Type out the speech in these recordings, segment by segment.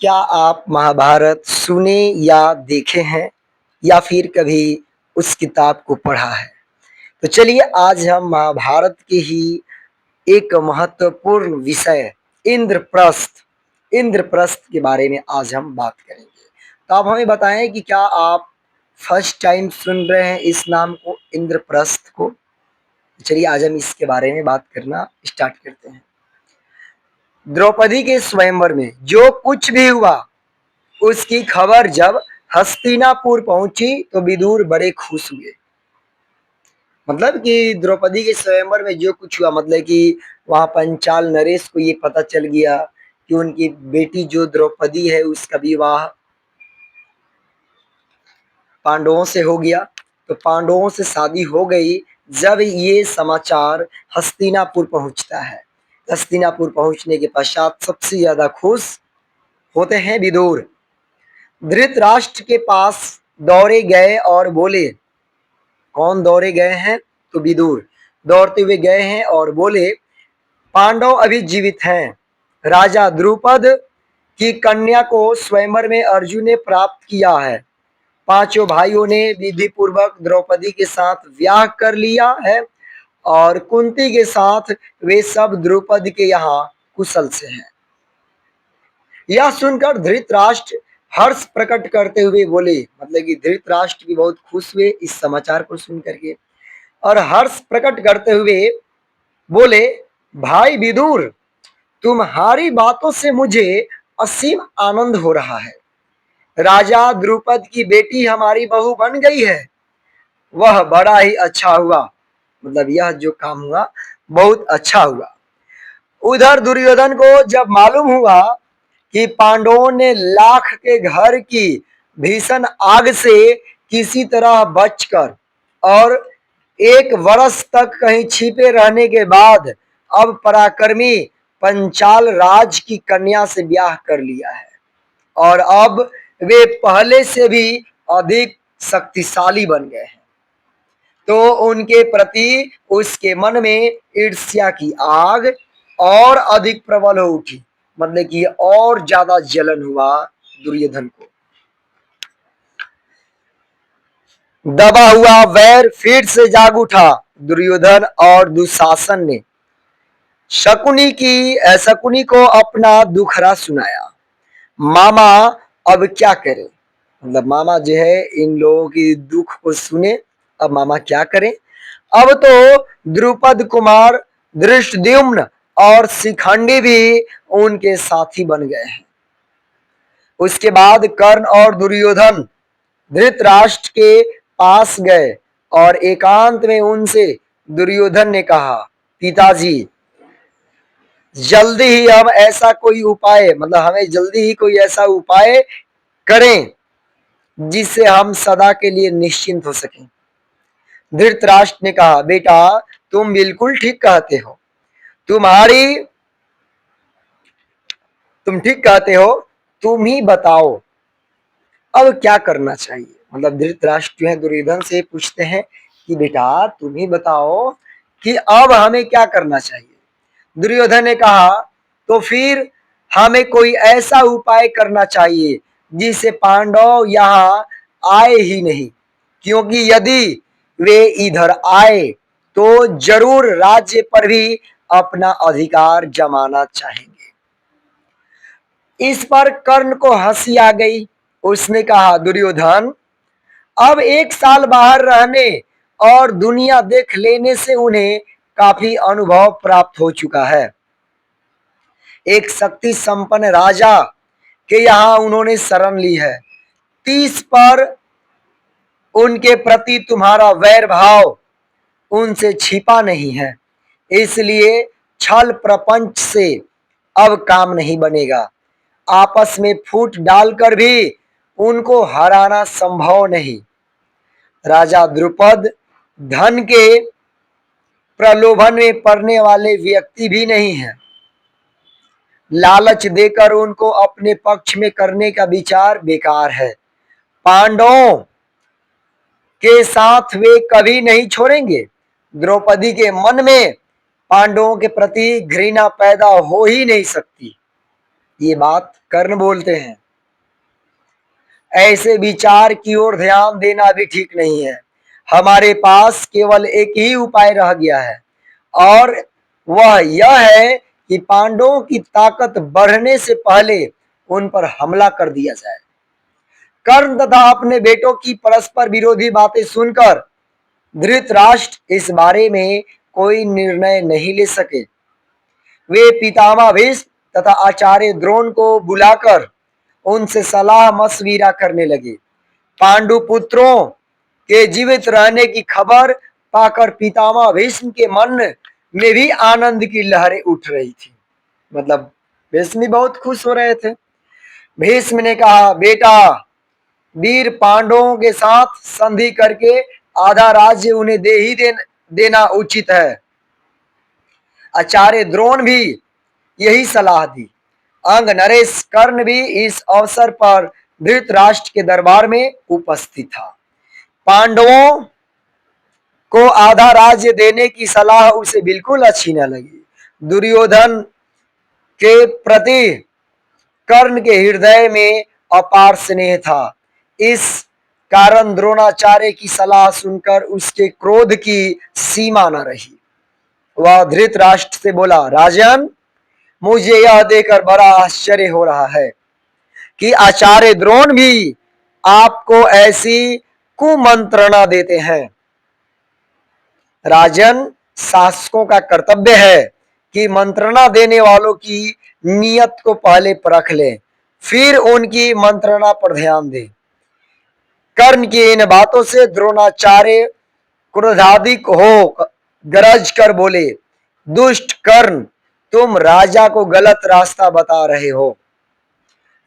क्या आप महाभारत सुने या देखे हैं या फिर कभी उस किताब को पढ़ा है? तो चलिए आज हम महाभारत के ही एक महत्वपूर्ण विषय इंद्रप्रस्थ इंद्रप्रस्थ के बारे में आज हम बात करेंगे। तो आप हमें बताएं कि क्या आप फर्स्ट टाइम सुन रहे हैं इस नाम को, इंद्रप्रस्थ को? चलिए आज हम इसके बारे में बात करना स्टार्ट करते हैं। द्रौपदी के स्वयंवर में जो कुछ भी हुआ उसकी खबर जब हस्तिनापुर पहुंची तो विदुर बड़े खुश हुए। मतलब कि द्रौपदी के स्वयंवर में जो कुछ हुआ, मतलब कि वहां पंचाल नरेश को ये पता चल गया कि उनकी बेटी जो द्रौपदी है उसका विवाह पांडवों से हो गया। तो पांडवों से शादी हो गई। जब ये समाचार हस्तिनापुर पहुंचता है, हस्तिनापुर पहुंचने के पश्चात सबसे ज्यादा खुश होते हैं विदुर। धृतराष्ट्र के पास दौड़े गए और बोले, कौन दौड़े गए हैं? तो विदुर दौड़ते हुए गए हैं और बोले, पांडव अभी जीवित हैं। राजा द्रुपद की कन्या को स्वयंवर में अर्जुन ने प्राप्त किया है। पांचों भाइयों ने विधि पूर्वक द्रौपदी के साथ ब्याह कर लिया है और कुंती के साथ वे सब द्रुपद के यहाँ कुशल से हैं। यह सुनकर धृतराष्ट्र हर्ष प्रकट करते हुए बोले, मतलब कि धृतराष्ट्र भी बहुत खुश हुए इस समाचार को सुन करके, और हर्ष प्रकट करते हुए बोले, भाई विदुर, तुम्हारी बातों से मुझे असीम आनंद हो रहा है। राजा द्रुपद की बेटी हमारी बहू बन गई है, वह बड़ा ही अच्छा हुआ। मतलब यह जो काम हुआ बहुत अच्छा हुआ। उधर दुर्योधन को जब मालूम हुआ कि पांडवों ने लाख के घर की भीषण आग से किसी तरह बचकर और एक वर्ष तक कहीं छिपे रहने के बाद अब पराक्रमी पंचाल राज की कन्या से ब्याह कर लिया है और अब वे पहले से भी अधिक शक्तिशाली बन गए हैं, तो उनके प्रति उसके मन में ईर्ष्या की आग और अधिक प्रबल हो उठी। मतलब कि और ज्यादा जलन हुआ दुर्योधन को। दबा हुआ वैर फिर से जाग उठा। दुर्योधन और दुशासन ने शकुनी को अपना दुखड़ा सुनाया। मामा अब क्या करे? मतलब मामा जो है इन लोगों की दुख को सुने, अब मामा क्या करें? अब तो द्रुपद कुमार धृष्टद्युम्न और शिखंडी भी उनके साथी बन गए हैं। उसके बाद कर्ण और दुर्योधन धृतराष्ट्र के पास गए और एकांत में उनसे दुर्योधन ने कहा, पिताजी, जल्दी ही हम ऐसा कोई उपाय, मतलब हमें जल्दी ही कोई ऐसा उपाय करें जिससे हम सदा के लिए निश्चिंत हो सकें। धृतराष्ट्र ने कहा, बेटा तुम बिल्कुल ठीक कहते हो, तुम्हारी तुम ठीक कहते हो, तुम ही बताओ अब क्या करना चाहिए। मतलब धृतराष्ट्र जो है दुर्योधन से पूछते हैं कि बेटा तुम ही बताओ कि अब हमें क्या करना चाहिए। दुर्योधन ने कहा, तो फिर हमें कोई ऐसा उपाय करना चाहिए जिससे पांडव यहाँ आए ही नहीं, क्योंकि यदि वे इधर आए तो जरूर राज्य पर भी अपना अधिकार जमाना चाहेंगे। इस पर कर्ण को हंसी आ गई। उसने कहा, दुर्योधन, अब एक साल बाहर रहने और दुनिया देख लेने से उन्हें काफी अनुभव प्राप्त हो चुका है। एक शक्ति संपन्न राजा के यहाँ उन्होंने शरण ली है। 30 पर उनके प्रति तुम्हारा वैर भाव उनसे छिपा नहीं है, इसलिए छल प्रपंच से अब काम नहीं बनेगा। आपस में फूट डालकर भी उनको हराना संभव नहीं। राजा द्रुपद धन के प्रलोभन में पड़ने वाले व्यक्ति भी नहीं है। लालच देकर उनको अपने पक्ष में करने का विचार बेकार है। पांडवों के साथ वे कभी नहीं छोड़ेंगे। द्रौपदी के मन में पांडवों के प्रति घृणा पैदा हो ही नहीं सकती। ये बात कर्ण बोलते हैं। ऐसे विचार की ओर ध्यान देना भी ठीक नहीं है। हमारे पास केवल एक ही उपाय रह गया है और वह यह है कि पांडवों की ताकत बढ़ने से पहले उन पर हमला कर दिया जाए। कर्ण तथा अपने बेटों की परस्पर विरोधी बातें सुनकर धृतराष्ट्र इस बारे में कोई निर्णय नहीं ले सके। वे पितामह भीष्म तथा आचार्य द्रोण को बुलाकर उनसे सलाह मशविरा करने लगे। पांडु पुत्रों के जीवित रहने की खबर पाकर पितामह भीष्म के मन में भी आनंद की लहरें उठ रही थी। मतलब भीष्म भी बहुत खुश हो रहे थे। भीष्म ने कहा, बेटा, वीर पांडवों के साथ संधि करके आधा राज्य उन्हें देना उचित है। आचार्य द्रोण भी यही सलाह दी। अंग नरेश कर्ण भी इस अवसर पर धृतराष्ट्र के दरबार में उपस्थित था। पांडवों को आधा राज्य देने की सलाह उसे बिल्कुल अच्छी न लगी। दुर्योधन के प्रति कर्ण के हृदय में अपार स्नेह था। इस कारण द्रोणाचार्य की सलाह सुनकर उसके क्रोध की सीमा न रही। वह धृतराष्ट्र से बोला, राजन, मुझे यह देखकर बड़ा आश्चर्य हो रहा है कि आचार्य द्रोण भी आपको ऐसी कुमंत्रणा देते हैं। राजन, शासकों का कर्तव्य है कि मंत्रणा देने वालों की नियत को पहले परख लें, फिर उनकी मंत्रणा पर ध्यान दें। कर्ण की इन बातों से द्रोणाचार्य क्रोधाधिक हो गरज कर बोले, दुष्ट कर्ण, तुम राजा को गलत रास्ता बता रहे हो।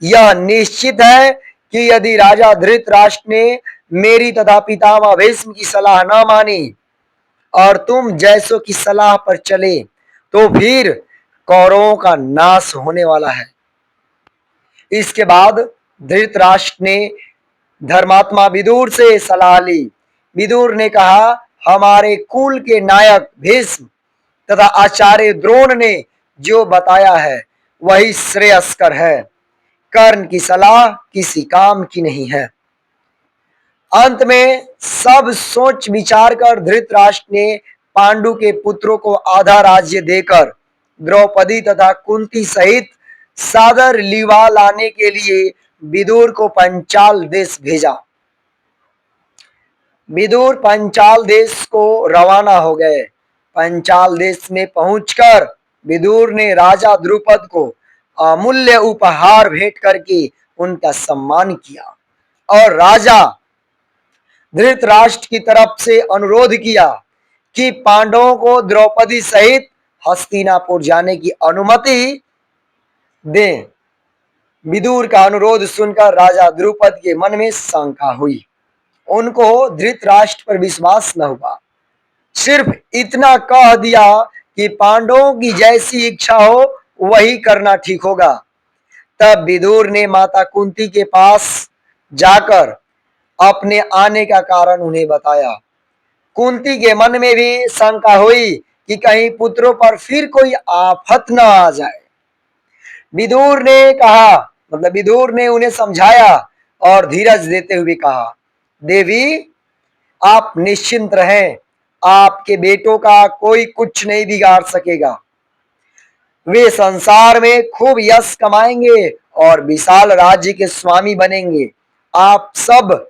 यह निश्चित है कि यदि राजा धृतराष्ट्र ने मेरी तथा पितामह भीष्म की सलाह न मानी और तुम जैसों की सलाह पर चले तो फिर कौरवों का नाश होने वाला है। इसके बाद धृतराष्ट्र ने धर्मात्मा विदुर से सलाह ली। विदुर ने कहा, हमारे कुल के नायक भीष्म तथा आचार्य द्रोण ने जो बताया है वही श्रेयस्कर है। कर्ण की सलाह किसी काम की नहीं है। अंत में सब सोच विचार कर धृतराष्ट्र ने पांडु के पुत्रों को आधा राज्य देकर द्रौपदी तथा कुंती सहित सादर लीवा लाने के लिए विदुर को पंचाल देश भेजा। विदुर पंचाल देश को रवाना हो गए। पंचाल देश में पहुंचकर विदुर ने राजा द्रुपद को अमूल्य उपहार भेंट करके उनका सम्मान किया और राजा धृतराष्ट्र की तरफ से अनुरोध किया कि पांडवों को द्रौपदी सहित हस्तिनापुर जाने की अनुमति दें। विदुर का अनुरोध सुनकर राजा द्रुपद के मन में शंका हुई। उनको धृतराष्ट्र पर विश्वास न हुआ। सिर्फ इतना कह दिया कि पांडवों की जैसी इच्छा हो वही करना ठीक होगा। तब विदुर ने माता कुंती के पास जाकर अपने आने का कारण उन्हें बताया। कुंती के मन में भी शंका हुई कि कहीं पुत्रों पर फिर कोई आफत न आ जाए। विदुर ने उन्हें समझाया और धीरज देते हुए कहा, देवी, आप निश्चिंत रहें, आपके बेटों का कोई कुछ नहीं बिगाड़ सकेगा। वे संसार में खूब यश कमाएंगे और विशाल राज्य के स्वामी बनेंगे। आप सब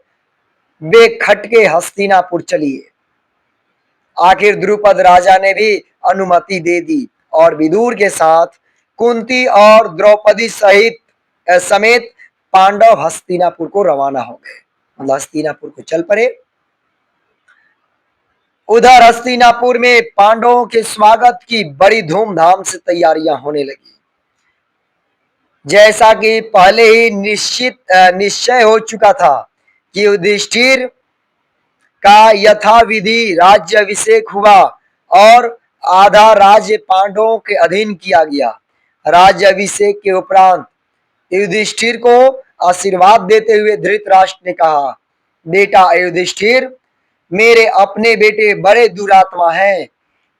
बेखटके हस्तिनापुर चलिए। आखिर द्रुपद राजा ने भी अनुमति दे दी और विदुर के साथ कुंती और द्रौपदी समेत पांडव हस्तिनापुर को रवाना हो गए। मतलब हस्तिनापुर को चल पड़े। उधर हस्तिनापुर में पांडवों के स्वागत की बड़ी धूमधाम से तैयारियां होने लगी। जैसा कि पहले ही निश्चय हो चुका था कि युधिष्ठिर का यथाविधि राज्याभिषेक हुआ और आधा राज्य पांडवों के अधीन किया गया। राज्याभिषेक के उपरांत युधिष्ठिर को आशीर्वाद देते हुए धृतराष्ट्र ने कहा, बेटा युधिष्ठिर, मेरे अपने बेटे बड़े दुरात्मा हैं।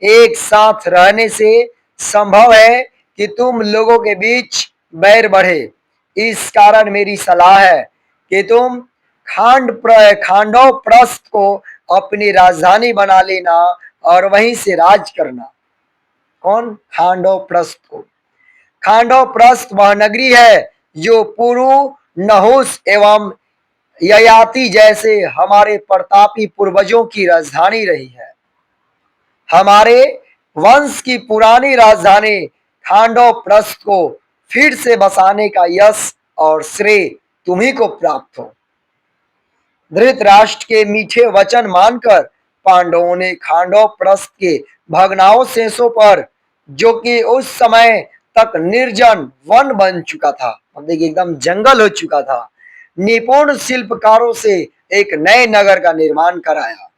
एक साथ रहने से संभव है कि तुम लोगों के बीच बैर बढ़े। इस कारण मेरी सलाह है कि तुम खांडव प्रस्थ को अपनी राजधानी बना लेना और वहीं से राज करना। कौन? खांडव प्रस्थ को। खांडव प्रस्थ वह नगरी है जो पुरु, नहुस एवं ययाति जैसे हमारे प्रतापी पूर्वजों की राजधानी रही है। हमारे वंश की पुरानी राजधानी खांडव प्रस्थ को फिर से बसाने का यश और श्रेय तुम्ही को प्राप्त हो। धृतराष्ट्र के मीठे वचन मानकर पांडवों ने खांडव प्रस्थ के भग्नावशेषों पर, जो कि उस समय तक निर्जन वन बन चुका था, अब देखिए एकदम जंगल हो चुका था, निपुण शिल्पकारों से एक नए नगर का निर्माण कराया।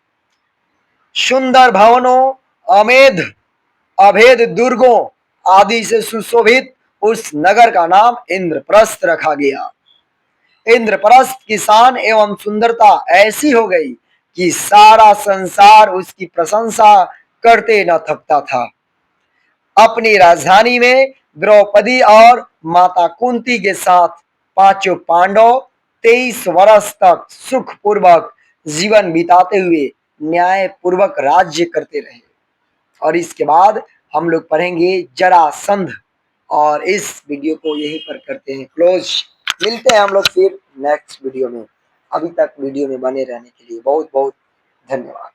सुंदर भवनों, अमेध अभेद दुर्गों आदि से सुशोभित उस नगर का नाम इंद्रप्रस्थ रखा गया। इंद्रप्रस्थ की शान एवं सुंदरता ऐसी हो गई कि सारा संसार उसकी प्रशंसा करते न थकता था। अपनी राजधानी में द्रौपदी और माता कुंती के साथ पांचों पांडव 23 वर्ष तक सुखपूर्वक जीवन बिताते हुए न्याय पूर्वक राज्य करते रहे। और इसके बाद हम लोग पढ़ेंगे जरासंध, और इस वीडियो को यहीं पर करते हैं क्लोज। मिलते हैं हम लोग फिर नेक्स्ट वीडियो में। अभी तक वीडियो में बने रहने के लिए बहुत बहुत धन्यवाद।